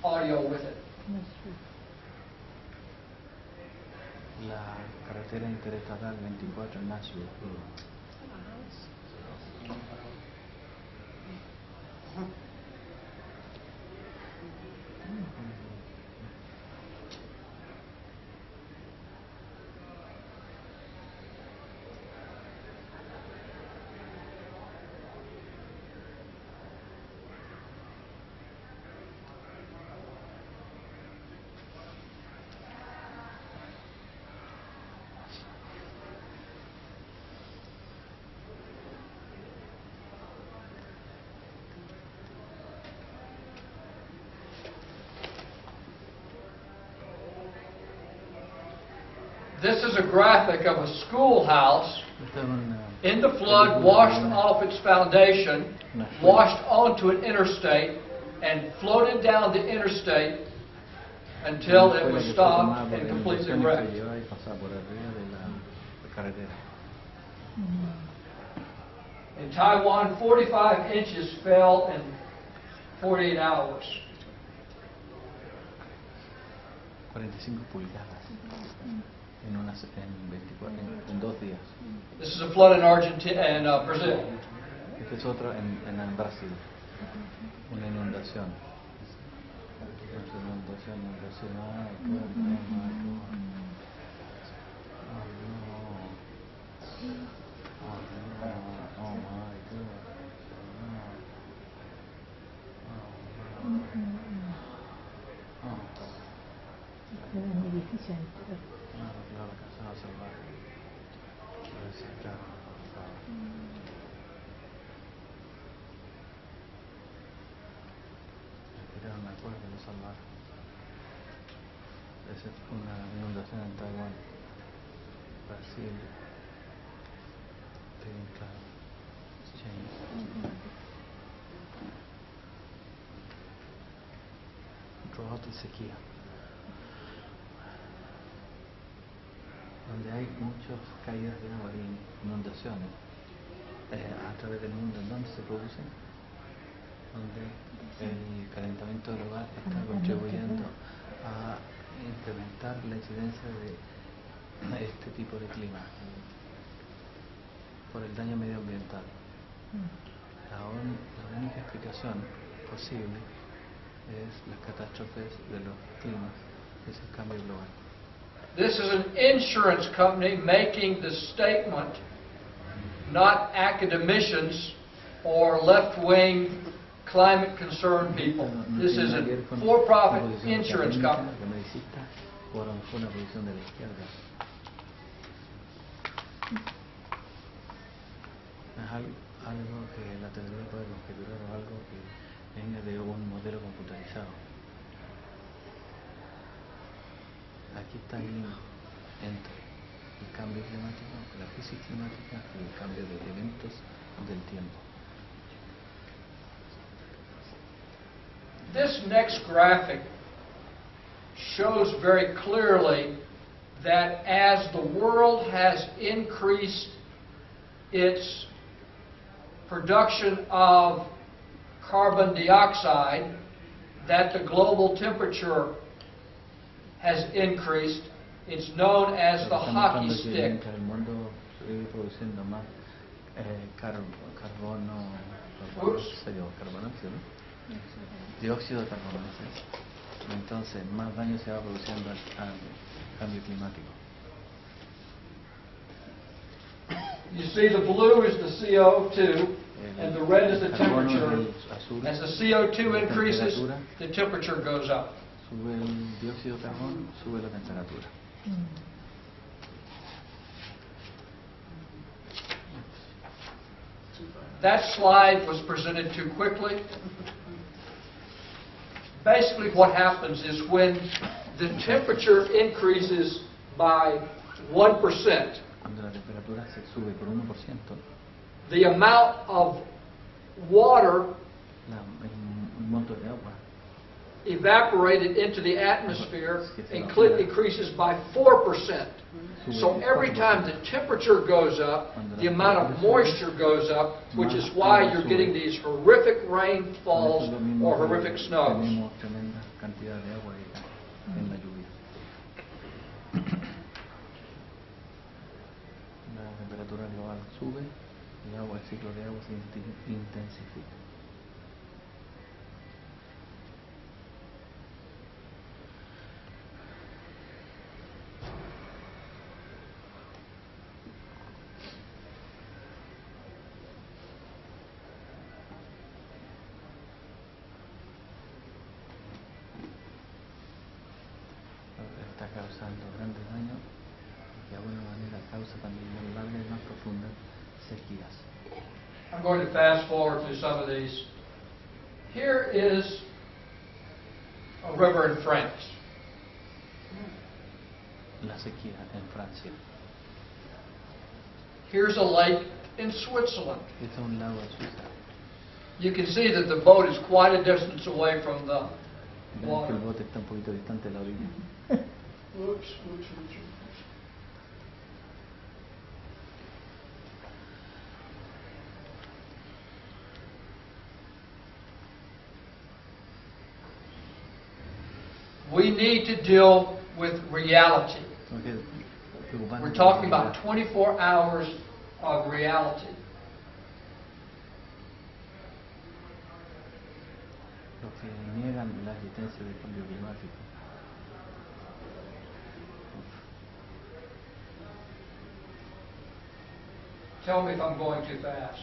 audio with it. La carretera interestatal 24 en Nashville. This is a graphic of a schoolhouse in the flood, washed off its foundation, washed onto an interstate, and floated down the interstate until it was stopped and completely wrecked. In Taiwan, 45 inches fell in 48 hours. 45 pulgadas en 2 días. This is a flood in Argentina and Brazil. Este es otro en Brasil, una inundación. Es una inundación en Taiwán, Brasil, drought y sequía, donde hay muchas caídas de agua y inundaciones a través del mundo. ¿En dónde se producen? Donde el calentamiento global está contribuyendo a incrementar la incidencia de este tipo de clima por el daño medioambiental. La única explicación posible es las catástrofes de los climas, es el cambio global. This is an insurance company making the statement, not academicians or left-wing climate concerned people. This is a for-profit insurance company. Fue una posición de la izquierda. Es algo que la teoría puede conjeturar o algo que venga de un modelo computarizado. Aquí está el link entre el cambio climático, la crisis climática y el cambio de eventos del tiempo. This next graphic shows very clearly that as the world has increased its production of carbon dioxide, that the global temperature has increased. It's known as the hockey stick. El mundo sigue produciendo más carbono, dióxido de carbono. Entonces, más daño se va produciendo al cambio climático. You see, the blue is the CO2, and the red is the temperature. As the CO2 increases, the temperature goes up. Sube el dióxido de carbono, sube la temperatura. That slide was presented too quickly. Basically what happens is when the temperature increases by 1%, Cuando la temperatura se sube por 1%, the amount of water el monto de agua evaporated into the atmosphere increases by 4%. So every time the temperature goes up, the amount of moisture goes up, which is why you're getting these horrific rainfalls or horrific snows. tenemos tremenda cantidad intensifica. Está causando grandes daños y de alguna manera causa también largas y más profundas sequías. I'm going to fast forward through some of these. Here is a river in France. La sequía en Francia. Here's a lake in Switzerland. Este es un lago en Suiza. You can see that the boat is quite a distance away from the Ven que water. el bote está un poquito distante de la orilla. Oops, oops, oops, oops. We need to deal with reality. We're talking about 24 hours of reality. Los que niegan la existencia del cambio climático. Tell me if I'm going too fast.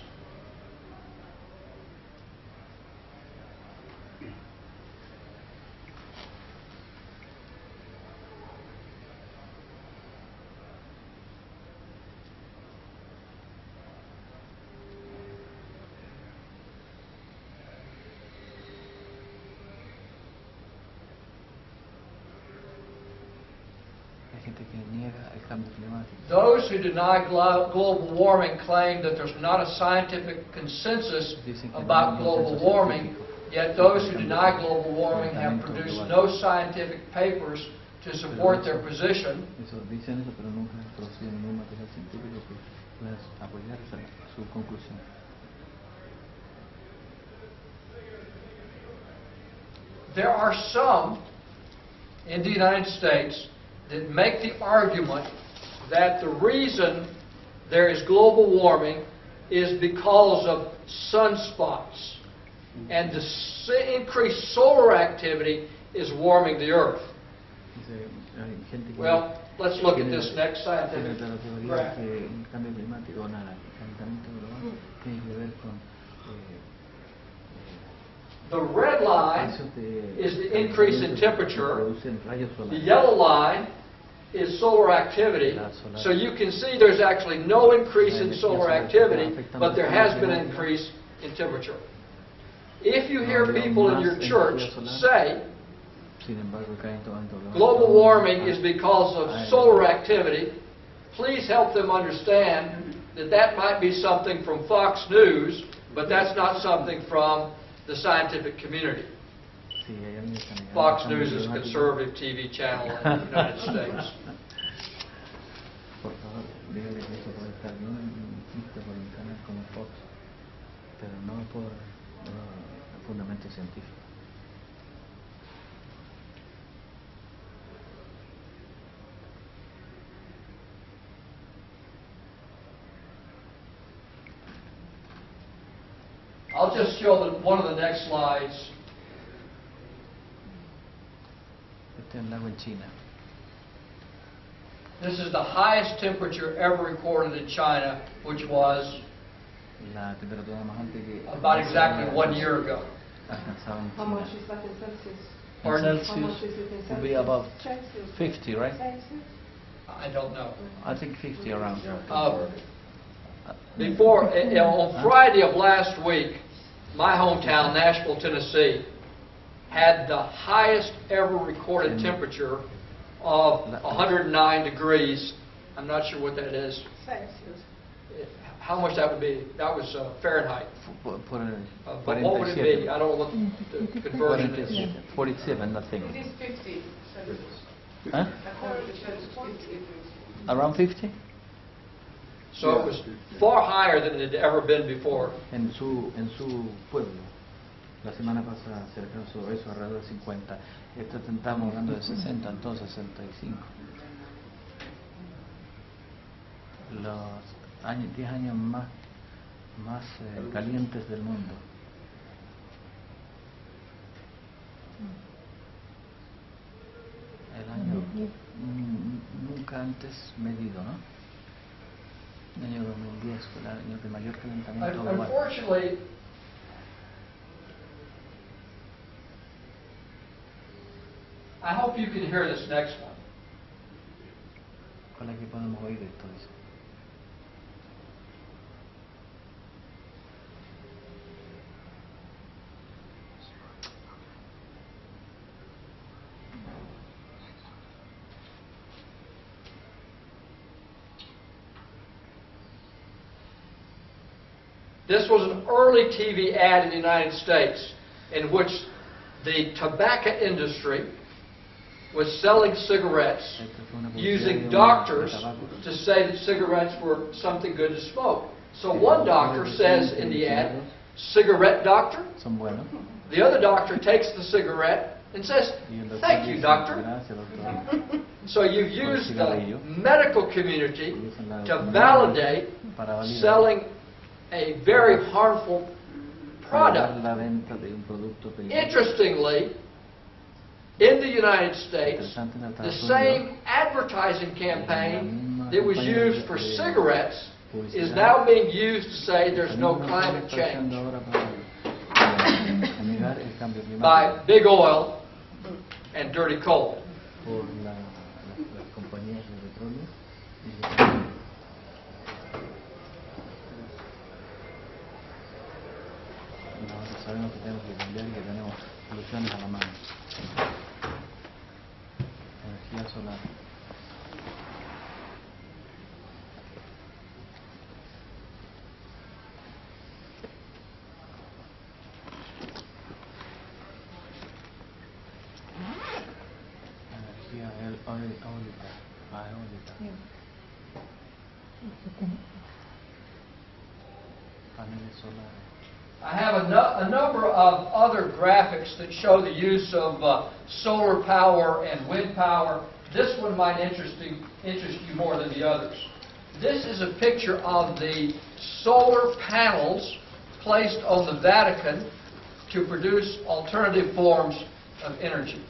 Hay gente que niega el cambio climático. Those who deny global warming claim that there's not a scientific consensus about global warming, yet those who deny global warming have produced no scientific papers to support their position. Dicen eso, pero nunca han producido ningún material científico que pueda apoyar su conclusión. There are some in the United States that make the argument that the reason there is global warming is because of sunspots, and the increased solar activity is warming the Earth. Well, let's look at this next scientific graph. El cambio climático, el calentamiento global, tiene que ver con The red line is the increase in temperature. The yellow line is solar activity. So you can see there's actually no increase in solar activity, but there has been an increase in temperature. If you hear people in your church say global warming is because of solar activity, please help them understand that that might be something from Fox News, but that's not something from the scientific community. Fox News is a conservative TV channel in the United States. Por favor, dígale que eso puede estar bien visto por un canal como Fox, pero no por fundamento científico. I'll just show one of the next slides. Este es un lago en China. This is the highest temperature ever recorded in China, which was La temperatura más alta que about exactly 1 year ago. alcanzado en How China. much is that in Celsius? Pardon? How much is it in Celsius? Would be above Celsius. 50, right? Celsius? I don't know. I think 50 around. Before, on Friday of last week, my hometown, Nashville, Tennessee, had the highest ever recorded temperature of 109 degrees. I'm not sure what that is. Celsius. How much that would be? That was Fahrenheit. Por But what would it be? I don't know what the conversion is. 47, I think. It is 50 Celsius. Huh? According to Celsius, 50 degrees. Around 50? So it was far higher than it had ever been before. En su pueblo. La semana pasada se alcanzó eso alrededor de 50. Esto estamos hablando de 60, entonces 65. Los 10 años más más calientes del mundo. El año nunca antes medido, ¿no? El año 2010 fue el año de mayor calentamiento global. Unfortunately, I hope you can hear this next one. Ojalá que podamos oír esto, dice. This was an early TV ad in the United States in which the tobacco industry was selling cigarettes using doctors to say that cigarettes were something good to smoke. So one doctor says in the ad, "Cigarette doctor?" Son buenos. The other doctor takes the cigarette and says, "Thank you, doctor." Gracias, doctor. So you've used the medical community to validate selling a very harmful product. La venta de un producto peligroso. Interestingly, in the United States, the same advertising campaign that was used for cigarettes is now being used to say there's no climate change by big oil and dirty coal. Por las compañías de petróleo. Nosotros sabemos que tenemos que cambiar y que tenemos soluciones a la mano. Energía solar. Energía eólica. Paneles solares. I have a number of other graphics that show the use of solar power and wind power. This one might interest you more than the others. This is a picture of the solar panels placed on the Vatican to produce alternative forms of energy.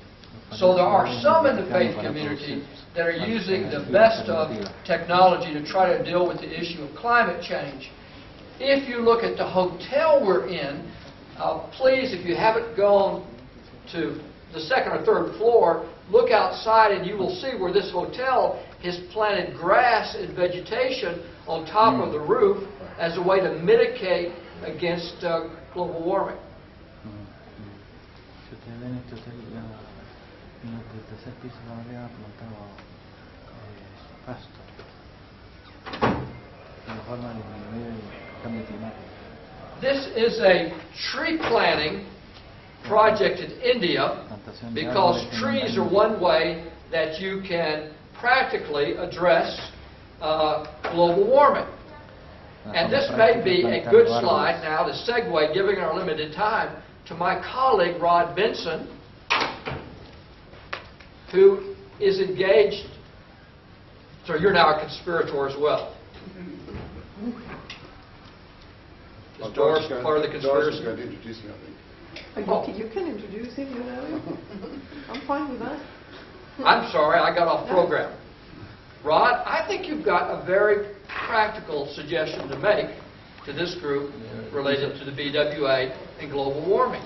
So there are some in the faith community that are using the best of technology to try to deal with the issue of climate change. If you look at the hotel we're in, please, if you haven't gone to the second or third floor, look outside and you will see where this hotel has planted grass and vegetation on top of the roof as a way to mitigate against global warming. Si ustedes ven este hotel, en el tercer piso habría plantado pasto, de forma de disminuir el cambio climático. This is a tree planting project in India because trees are one way that you can practically address global warming. And this may be a good slide now to segue, given our limited time, to my colleague Rod Benson, who is engaged. So you're now a conspirator as well. Is Doris part of the conspiracy? Doris is going to introduce me, I think. You can introduce him, you know. I'm fine with that. I'm sorry, I got off program. Rod, I think you've got a very practical suggestion to make to this group related to the BWA and global warming.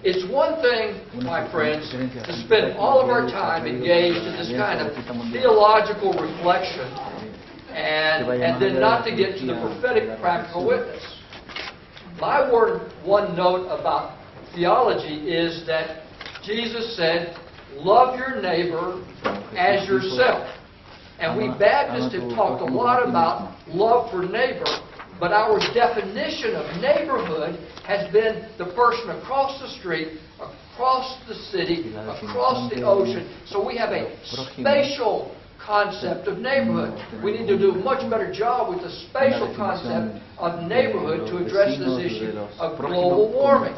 It's one thing, my friends, to spend all of our time engaged in this kind of theological reflection and then not to get to the prophetic practical witness. My one note about theology is that Jesus said, love your neighbor as yourself. And we Baptists have talked a lot about love for neighbor, but our definition of neighborhood has been the person across the street, across the city, across the ocean. So we have a spatial concept of neighborhood. We need to do a much better job with the spatial concept of neighborhood to address this issue of global warming.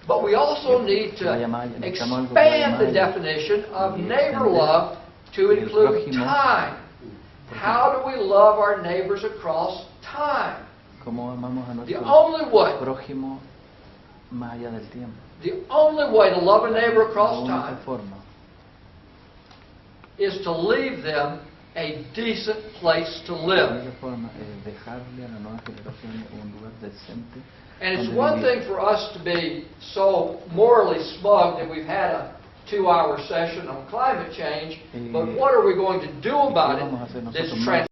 But we also need to expand the definition of neighbor love to include time. How do we love our neighbors across time? cómo amamos a The nuestro only way, prójimo más allá del tiempo. the only way to love a neighbor La across única time forma is to leave them a decent place to La live. única forma es dejarle a la nueva generación un lugar decente. And it's donde one vivir. thing for us to be so morally smug that we've had a 2-hour session on climate change, but what are we going to do about ¿Qué vamos a hacer it nosotros that's más